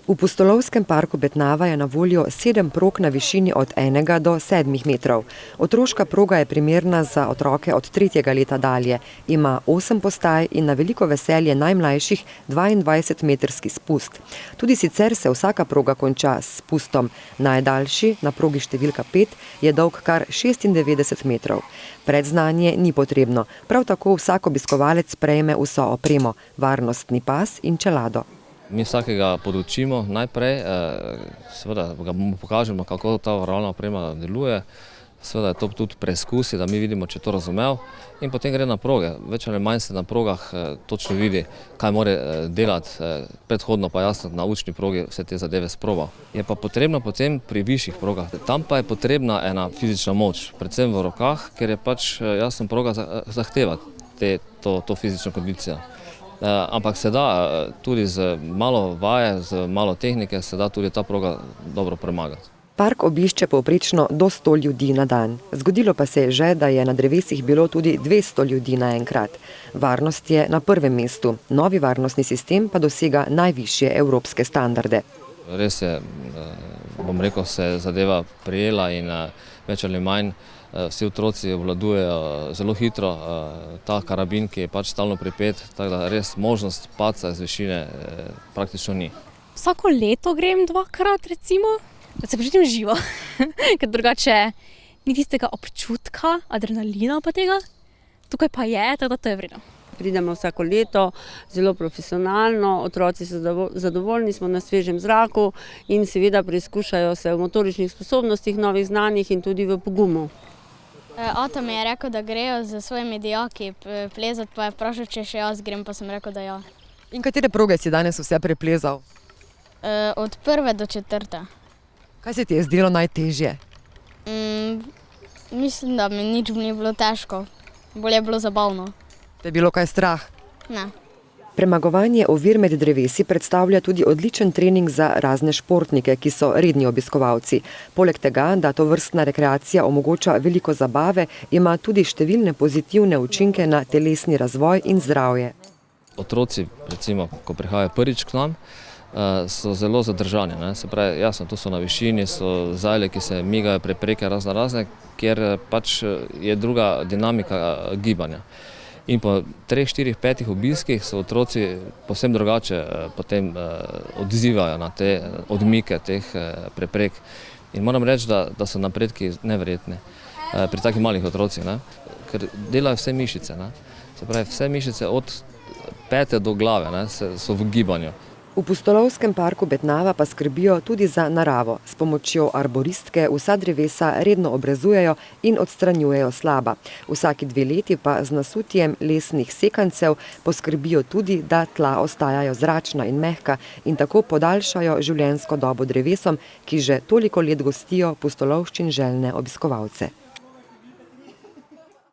V Pustolovskem parku Betnava je na voljo 7 prog na višini od 1 do 7 metrov. Otroška proga je primerna za otroke od 3. leta dalje. Ima 8 postaj in na veliko veselje najmlajših 22-metrski spust. Tudi sicer se vsaka proga konča s spustom. Najdaljši, na progi številka 5, je dolg kar 96 metrov. Predznanje ni potrebno. Prav tako vsak obiskovalec prejme vso opremo, varnostni pas in čelado. Mi vsakega podučimo najprej, seveda ga pokažemo, kako ta varalna oprema deluje, seveda je to tudi preizkusi, da mi vidimo, če je to razumel, in potem gre na proge. Več ali manj se na progah točno vidi, kaj mora delati, predhodno pa jasno na učni progi vse te zadeve sprobal. Je pa potrebno potem pri višjih progah, tam pa je potrebna ena fizična moč, predvsem v rokah, ker je pač jasno proga zahteva to fizično kondicijo. Ampak se da tudi z malo vaje, z malo tehnike, se da tudi ta proga dobro premagati. Park obišče povprečno do 100 ljudi na dan. Zgodilo pa se je že, da je na drevesih bilo tudi 200 ljudi naenkrat. Varnost je na prvem mestu, novi varnostni sistem pa dosega najvišje evropske standarde. Res je, bom rekel, se zadeva prijela in več ali manj vsi otroci obvladujejo zelo hitro ta karabin, ki je pač stalno pripet, tako da res možnost padca iz višine praktično ni. Vsako leto grem 2-krat recimo, da se počutim živo, ker drugače ni tistega občutka, adrenalina pa tega, tukaj pa je, tako da to je vredno. Pridemo vsako leto, zelo profesionalno, otroci so zadovoljni, smo na svežem zraku in seveda preizkušajo se v motoričnih sposobnostih, novih znanjih in tudi v pogumu. Ata mi je rekel, da grejo z svojimi dijaki plezati, pa je vprašal, če še jaz grem, pa sem rekel, da ja. In katere proge si danes vse preplezal? Od 1. do 4. Kaj se ti je zdelo najtežje? Mislim, da mi nič ni bilo težko, bolje je bilo zabavno. Te je bilo kaj strah? Ne. Premagovanje ovir med drevesi predstavlja tudi odličen trening za razne športnike, ki so redni obiskovalci. Poleg tega, da tovrstna rekreacija omogoča veliko zabave, ima tudi številne pozitivne učinke na telesni razvoj in zdravje. Otroci, recimo, ko prihajajo prvič k nam, so zelo zadržani. Se pravi, jasno, tu so na višini, so zajle, ki se migajo, prepreke razne, kjer pač je druga dinamika gibanja. In po 3, 4, 5 obiskih so otroci povsem drugače potem odzivajo na te odmike teh preprek. In moram reči, da so napredki neverjetni pri takih malih otrocih, ker delajo vse mišice. Se pravi, vse mišice od pete do glave so v gibanju. V Pustolovskem parku Betnava pa skrbijo tudi za naravo. S pomočjo arboristke vsa drevesa redno obrezujejo in odstranjujejo slaba. Vsaki 2 leti pa z nasutjem lesnih sekancev poskrbijo tudi, da tla ostajajo zračna in mehka in tako podaljšajo življenjsko dobo drevesom, ki že toliko let gostijo pustolovščin željne obiskovalce.